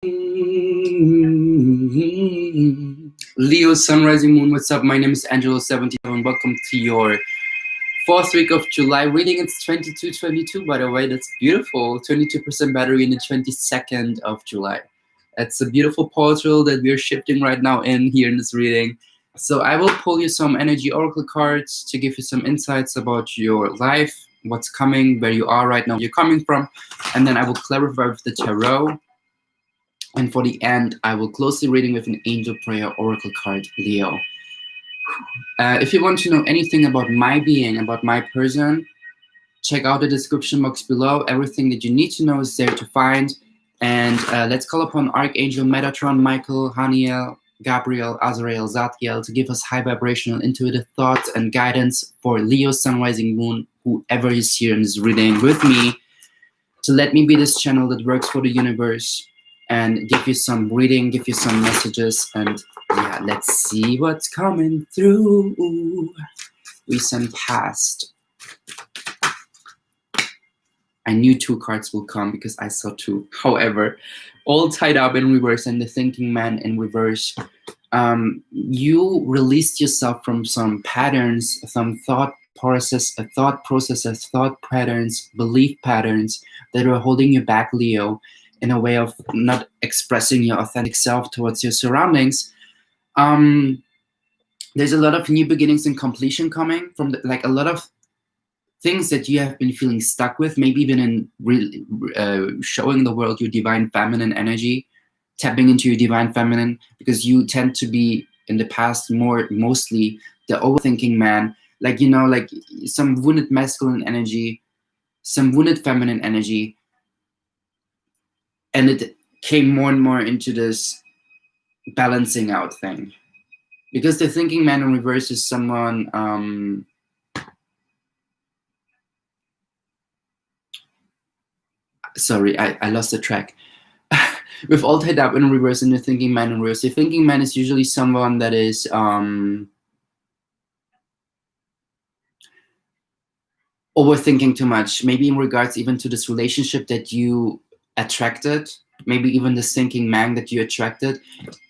Leo, Sun, Rising, Moon, what's up? My name is Angelo 77. Welcome to your fourth week of July reading. It's 2222, by the way. That's beautiful. 22% battery in the 22nd of July. That's a beautiful portal that we're shifting right now in here in this reading. So I will pull you some energy oracle cards to give you some insights about your life, what's coming, where you are right now, where you're coming from, and then I will clarify with the tarot. And for the end, I will close the reading with an angel prayer oracle card, Leo. If you want to know anything about my being, about my person, check out the description box below. Everything that you need to know is there to find. And let's call upon Archangel Metatron, Michael, Haniel, Gabriel, Azrael, Zadkiel to give us high vibrational intuitive thoughts and guidance for Leo, Sun, Rising, Moon, whoever is here in this reading with me, to let me be this channel that works for the universe and give you some reading, give you some messages, and yeah, let's see what's coming through. Recent past. I knew two cards will come because I saw two. However, all tied up in reverse and the thinking man in reverse. You released yourself from some patterns, some thought processes, thought patterns, belief patterns that were holding you back, Leo, in a way of not expressing your authentic self towards your surroundings. There's a lot of new beginnings and completion coming from like a lot of things that you have been feeling stuck with, maybe even in showing the world your divine feminine energy, tapping into your divine feminine, because you tend to be in the past mostly the overthinking man, like, you know, like some wounded masculine energy, some wounded feminine energy. And it came more and more into this balancing out thing. Because the thinking man in reverse is someone, sorry, I lost the track. With all tied up in reverse and the thinking man in reverse, the thinking man is usually someone that is overthinking too much, maybe in regards even to this relationship that you attracted, maybe even this thinking man that you attracted.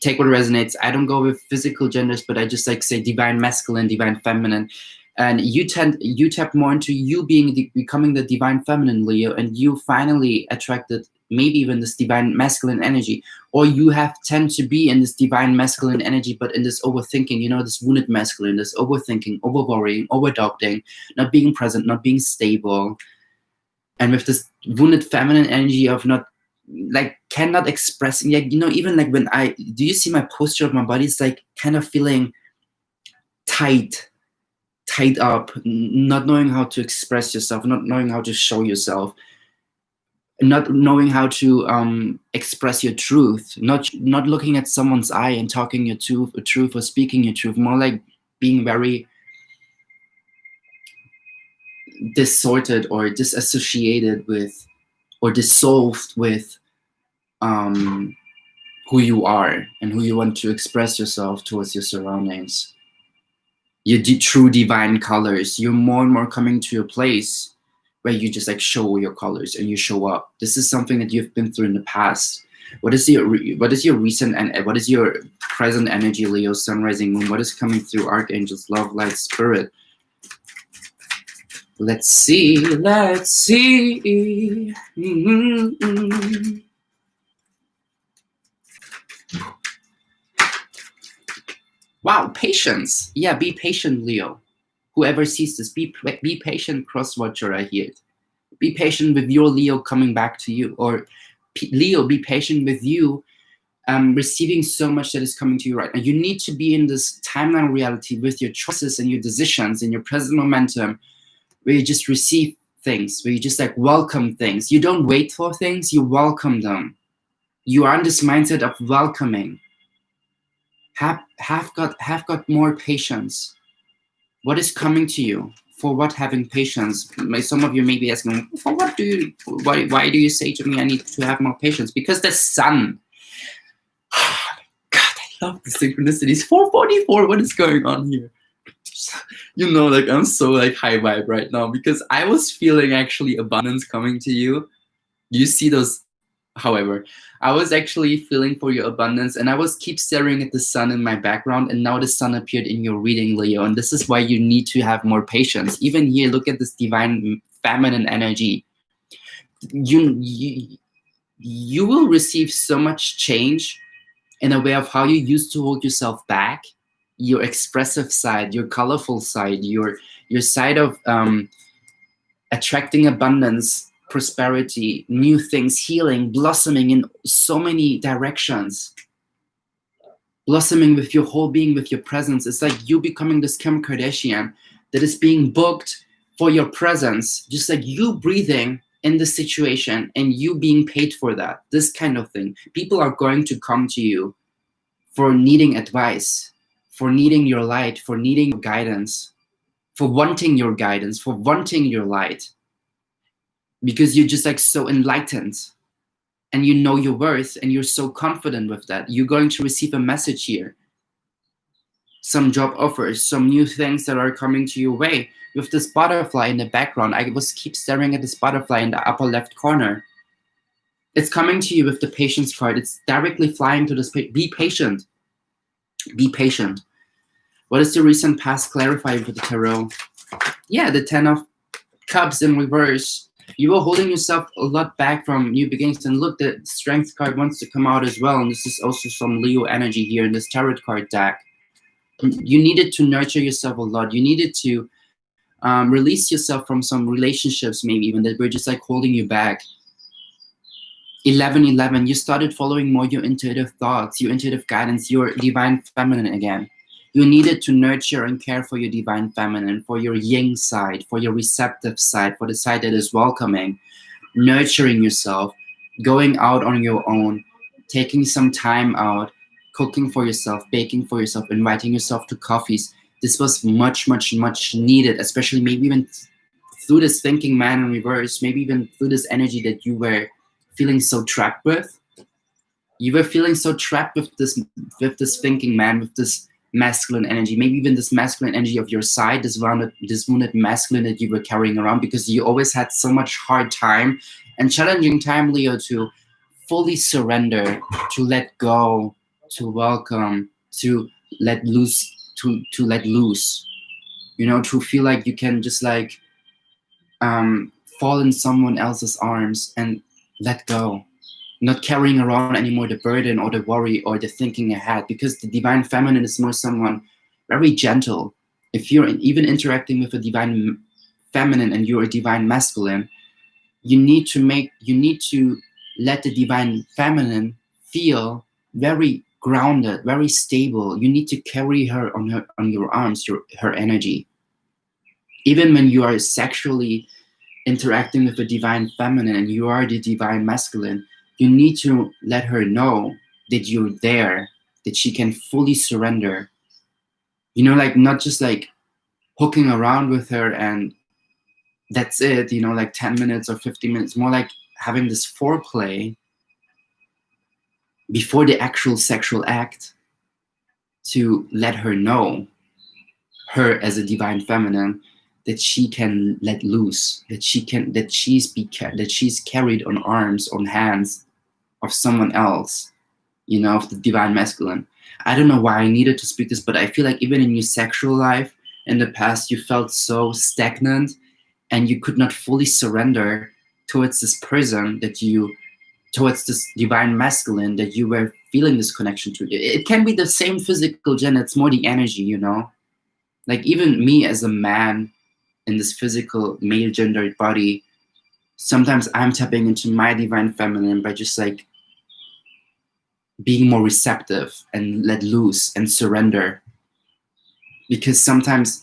Take what resonates. I don't go with physical genders, but I just like say divine masculine, divine feminine. And you tap more into you becoming the divine feminine, Leo, and you finally attracted maybe even this divine masculine energy, or you tend to be in this divine masculine energy, but in this overthinking, you know, this wounded masculine, this overthinking, over worrying, over doubting, not being present, not being stable, and with this wounded feminine energy of not, like, cannot express, like, you know, even like when do you see my posture of my body? It's like kind of feeling tied up, not knowing how to express yourself, not knowing how to show yourself, not knowing how to express your truth, not looking at someone's eye and talking your truth or speaking your truth, more like being very distorted or disassociated with or dissolved with who you are and who you want to express yourself towards your surroundings. Your true divine colors. You're more and more coming to a place where you just like show your colors and you show up. This is something that you've been through in the past. What is your recent and what is your present energy, Leo, Sun, Rising, Moon? What is coming through archangels, love, light, spirit? Let's see. Wow, patience. Yeah, be patient, Leo. Whoever sees this, be patient, cross-watcher, I hear it. Be patient with your Leo coming back to you. Or Leo, be patient with you receiving so much that is coming to you right now. You need to be in this timeline reality with your choices and your decisions and your present momentum, where you just receive things, where you just like welcome things. You don't wait for things, you welcome them. You are in this mindset of welcoming. Have got more patience. What is coming to you? For what having patience? Some of you may be asking, for what why do you say to me I need to have more patience? Because the sun. God, I love the synchronicities. 444, what is going on here? You know, like I'm so like high vibe right now because I was feeling actually abundance coming to you. You see those However, I was actually feeling for your abundance, and I was keep staring at the sun in my background, and now the sun appeared in your reading, Leo. And this is why you need to have more patience. Even here, look at this divine feminine energy. You you will receive so much change in a way of how you used to hold yourself back, your expressive side, your colorful side, your side of attracting abundance, prosperity, new things, healing, blossoming in so many directions. Blossoming with your whole being, with your presence. It's like you becoming this Kim Kardashian that is being booked for your presence, just like you breathing in the situation and you being paid for that. This kind of thing. People are going to come to you for needing advice, for needing your light, for needing your guidance, for wanting your guidance, for wanting your light. Because you're just like so enlightened and you know your worth and you're so confident with that. You're going to receive a message here. Some job offers, some new things that are coming to your way. With this butterfly in the background, I was keep staring at this butterfly in the upper left corner. It's coming to you with the patience card. It's directly flying to this. Be patient. Be patient. What is the recent past? Clarify with the tarot. Yeah, the 10 of Cups in reverse. You were holding yourself a lot back from new beginnings, and look, the Strength card wants to come out as well, and this is also some Leo energy here in this tarot card deck. You needed to nurture yourself a lot. You needed to release yourself from some relationships, maybe even that were just like holding you back. 1111, you started following more your intuitive thoughts, your intuitive guidance, your divine feminine again. You needed to nurture and care for your divine feminine, for your yin side, for your receptive side, for the side that is welcoming, nurturing yourself, going out on your own, taking some time out, cooking for yourself, baking for yourself, inviting yourself to coffees. This was much, much, much needed, especially maybe even through this thinking man in reverse, maybe even through this energy that you were feeling so trapped with. You were feeling so trapped with this thinking man, with this masculine energy, maybe even this masculine energy of your side, this wounded masculine that you were carrying around, because you always had so much hard time and challenging time, Leo, to fully surrender, to let go, to welcome, to let loose, to let loose, to feel like you can just like fall in someone else's arms and let go, not carrying around anymore the burden or the worry or the thinking ahead, because the divine feminine is more someone very gentle. If you're even interacting with a divine feminine and you're a divine masculine, you need to let the divine feminine feel very grounded, very stable. You need to carry her on your arms, her energy. Even when you are sexually interacting with the divine feminine and you are the divine masculine, you need to let her know that you're there, that she can fully surrender. Like not just like hooking around with her and that's it, like 10 minutes or 15 minutes, more like having this foreplay before the actual sexual act to let her know, her as a divine feminine, that she can let loose, that she's carried on arms, on hands of someone else, of the divine masculine. I don't know why I needed to speak this, but I feel like even in your sexual life in the past, you felt so stagnant and you could not fully surrender towards this person towards this divine masculine that you were feeling this connection to. It can be the same physical gender, it's more the energy, Like even me as a man in this physical male gendered body, sometimes I'm tapping into my divine feminine by just like being more receptive and let loose and surrender. Because sometimes,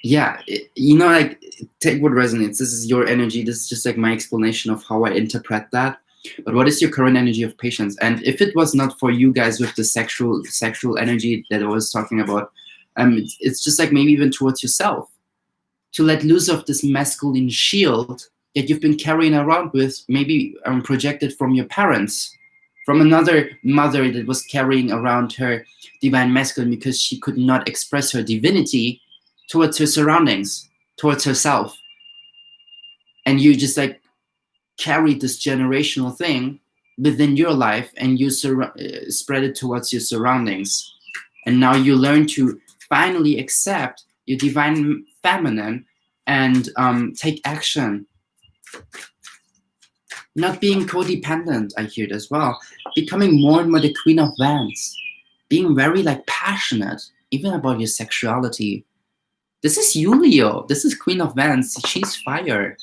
like take what resonates. This is your energy. This is just like my explanation of how I interpret that. But what is your current energy of patience? And if it was not for you guys with the sexual energy that I was talking about, it's just like maybe even towards yourself, to let loose of this masculine shield that you've been carrying around with, maybe projected from your parents, from another mother that was carrying around her divine masculine because she could not express her divinity towards her surroundings, towards herself. And you just like carried this generational thing within your life, and you spread it towards your surroundings. And now you learn to finally accept your divine feminine and take action. Not being codependent, I hear it as well. Becoming more and more the Queen of Wands. Being very like passionate, even about your sexuality. This is you, Leo. This is Queen of Wands. She's fire.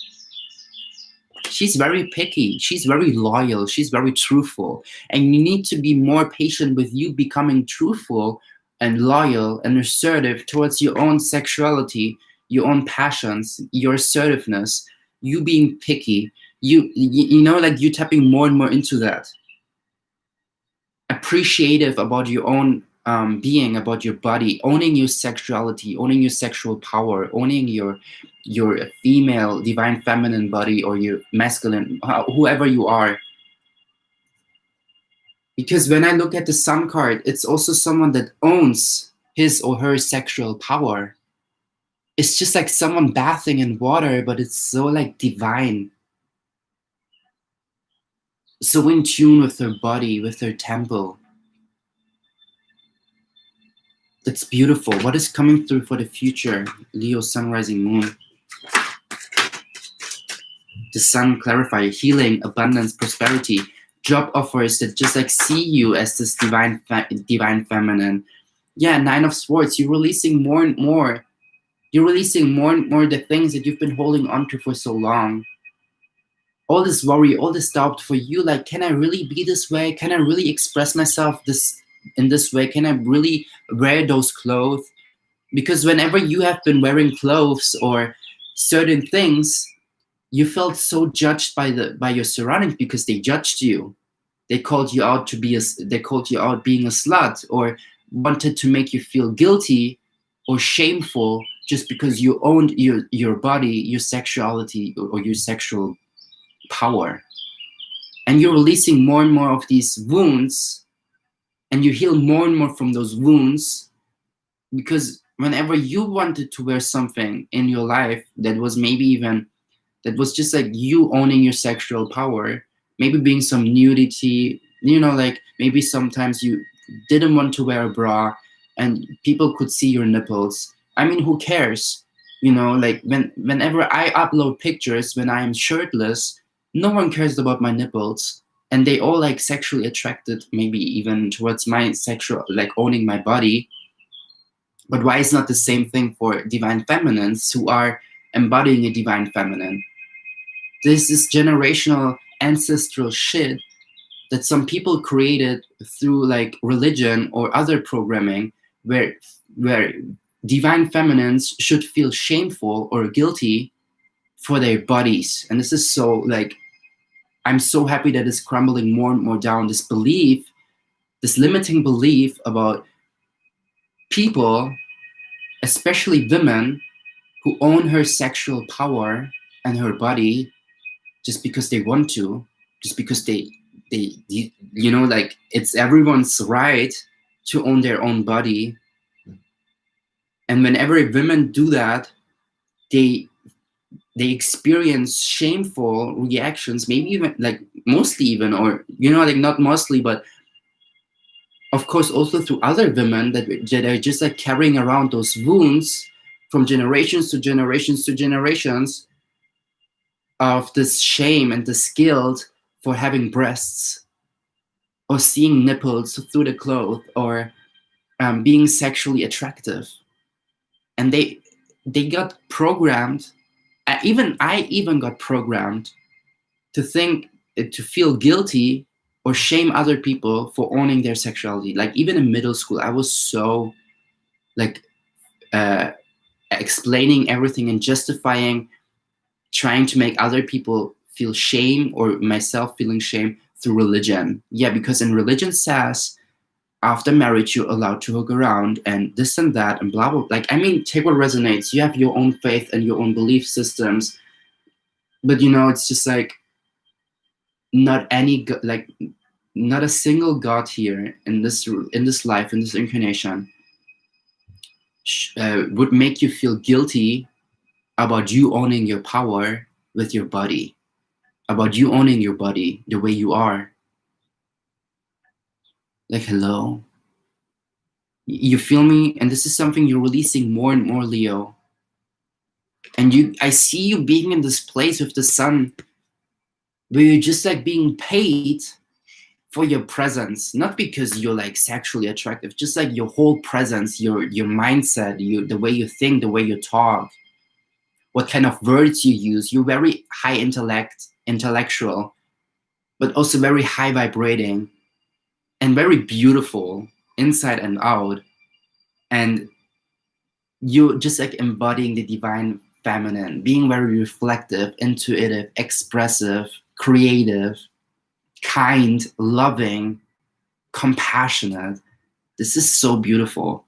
She's very picky. She's very loyal. She's very truthful. And you need to be more patient with you becoming truthful and loyal and assertive towards your own sexuality, your own passions, your assertiveness, you being picky. You know, like you tapping more and more into that. Appreciative about your own being, about your body, owning your sexuality, owning your sexual power, owning your female divine feminine body, or your masculine, whoever you are. Because when I look at the Sun card, it's also someone that owns his or her sexual power. It's just like someone bathing in water, but it's so like divine, so in tune with their body, with their temple. That's beautiful. What is coming through for the future? Leo, Sun, Rising, Moon. The Sun, clarify healing, abundance, prosperity, job offers that just like see you as this divine feminine. Yeah, Nine of Swords. You're releasing more and more. You're releasing more and more the things that you've been holding on to for so long. All this worry, all this doubt for you, like, can I really be this way? Can I really express myself in this way? Can I really wear those clothes? Because whenever you have been wearing clothes or certain things, you felt so judged by your surroundings because they judged you. They called you out they called you out being a slut, or wanted to make you feel guilty or shameful just because you owned your body, your sexuality, or your sexual power. And you're releasing more and more of these wounds, and you heal more and more from those wounds, because whenever you wanted to wear something in your life that was just like you owning your sexual power, maybe being some nudity, you know, like maybe sometimes you didn't want to wear a bra and people could see your nipples. I mean, who cares? You know, like whenever I upload pictures when I am shirtless, no one cares about my nipples, and they all like sexually attracted, maybe even towards my sexual, like owning my body. But why is not the same thing for divine feminines who are embodying a divine feminine? This is generational ancestral shit that some people created through like religion or other programming, where divine feminines should feel shameful or guilty for their bodies. And this is so like, I'm so happy that it's crumbling more and more down, this belief, this limiting belief about people, especially women, who own her sexual power and her body just because they want to, just because they you know, like it's everyone's right to own their own body. And whenever women do that, they experience shameful reactions, maybe even like mostly even, or you know, like not mostly, but of course also through other women that are just like carrying around those wounds from generations to generations to generations of this shame and this guilt for having breasts or seeing nipples through the clothes, or being sexually attractive. And they got programmed. I even got programmed to think, to feel guilty or shame other people for owning their sexuality. Like even in middle school, I was so like explaining everything and justifying, trying to make other people feel shame or myself feeling shame through religion. Yeah, because in religion says after marriage you're allowed to hook around and this and that and blah blah. Like, I mean, take what resonates. You have your own faith and your own belief systems, but you know, it's just like not a single god here in this life, in this incarnation, would make you feel guilty about you owning your power with your body. about you owning your body the way you are. Like, hello. You feel me? And this is something you're releasing more and more, Leo. And I see you being in this place with the sun where you're just like being paid for your presence, not because you're like sexually attractive, just like your whole presence, your mindset, the way you think, the way you talk, what kind of words you use. You're very high intellectual, but also very high vibrating and very beautiful inside and out. And you're just like embodying the divine feminine, being very reflective, intuitive, expressive, creative, kind, loving, compassionate. This is so beautiful.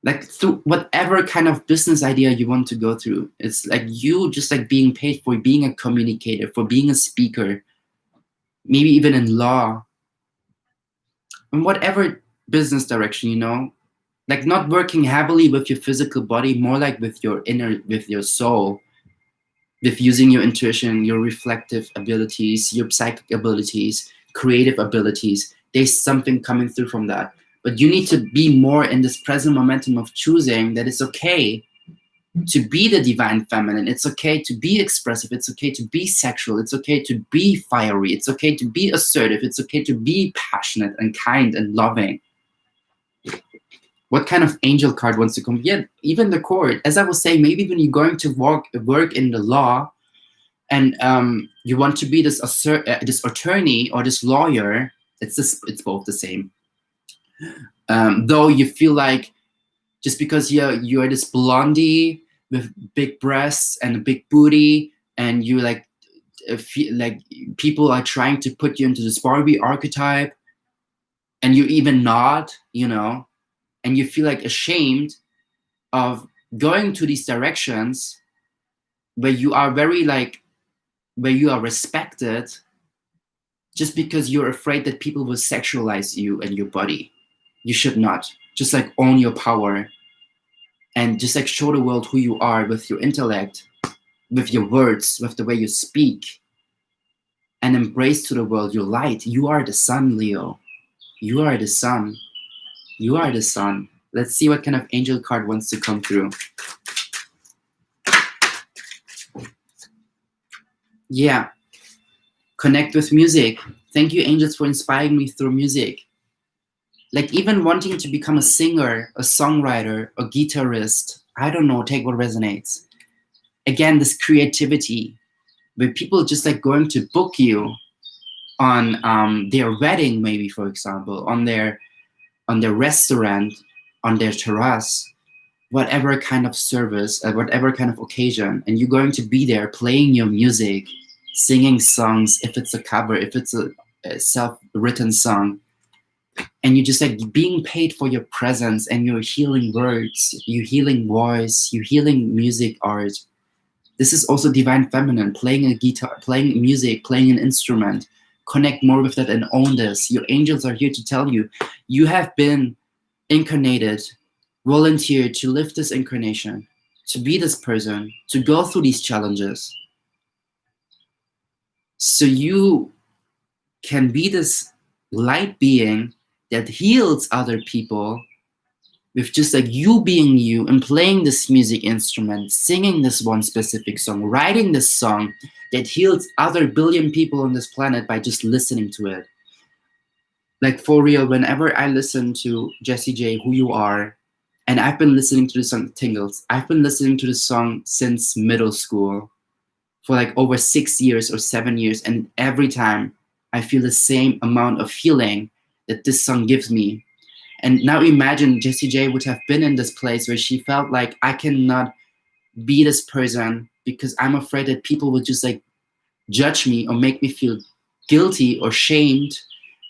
Like through whatever kind of business idea you want to go through, it's like you just like being paid for being a communicator, for being a speaker, maybe even in law, in whatever business direction, you know, like not working heavily with your physical body, more like with your inner, with your soul, with using your intuition, your reflective abilities, your psychic abilities, creative abilities. There's something coming through from that. But you need to be more in this present momentum of choosing that it's okay to be the divine feminine. It's okay to be expressive. It's okay to be sexual. It's okay to be fiery. It's okay to be assertive. It's okay to be passionate and kind and loving. What kind of angel card wants to come? Yeah, even the court. As I was saying, maybe when you're going to work in the law, and you want to be this attorney or this lawyer, it's both the same. Though you feel like just because you're this blondie with big breasts and a big booty, and you like feel like people are trying to put you into this Barbie archetype, and you're even not, you know, and you feel like ashamed of going to these directions where you are very like, where you are respected, just because you're afraid that people will sexualize you and your body. You should not. Just like own your power and just like show the world who you are with your intellect, with your words, with the way you speak, and embrace to the world your light. You are the sun, Leo. You are the sun. You are the sun. Let's see what kind of angel card wants to come through. Yeah. Connect with music. Thank you, angels, for inspiring me through music. Like even wanting to become a singer, a songwriter, a guitarist. I don't know, take what resonates. Again, this creativity, where people just like going to book you on their wedding, maybe, for example, on their restaurant, on their terrace, whatever kind of service, whatever kind of occasion, and you're going to be there playing your music, singing songs, if it's a cover, if it's a self-written song, and you're just like being paid for your presence and your healing words, your healing voice, your healing music art. This is also divine feminine, playing a guitar, playing music, playing an instrument. Connect more with that and own this. Your angels are here to tell you, you have been incarnated, volunteered to live this incarnation, to be this person, to go through these challenges. So you can be this light being that heals other people with just like you being you and playing this music instrument, singing this one specific song, writing this song that heals other billion people on this planet by just listening to it. Like for real, whenever I listen to Jessie J, Who You Are, and I've been listening to the song Tingles, I've been listening to the song since middle school for like over 6 years or 7 years, and every time I feel the same amount of feeling that this song gives me. And now imagine Jessie J would have been in this place where she felt like, I cannot be this person because I'm afraid that people would just like judge me or make me feel guilty or shamed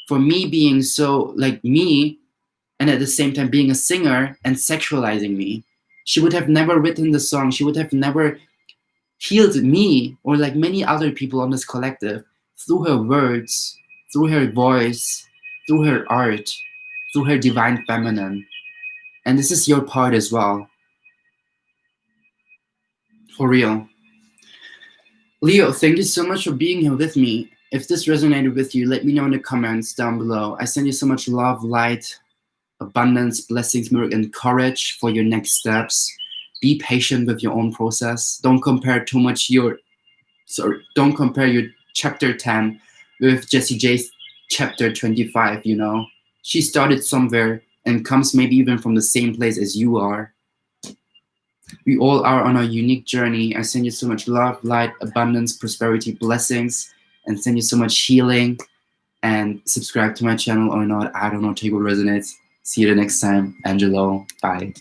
for me being so like me, and at the same time being a singer and sexualizing me. She would have never written the song. She would have never healed me or like many other people on this collective through her words, through her voice, through her art, through her divine feminine. And this is your part as well. For real. Leo, thank you so much for being here with me. If this resonated with you, let me know in the comments down below. I send you so much love, light, abundance, blessings, miracle, and courage for your next steps. Be patient with your own process. Don't compare too much don't compare your chapter 10 with Jessie J's chapter 25, you know. She started somewhere and comes maybe even from the same place as you are. We all are on a unique journey. I send you so much love, light, abundance, prosperity, blessings, and send you so much healing. And subscribe to my channel or not. I don't know. Take what resonates. See you the next time. Angelo. Bye.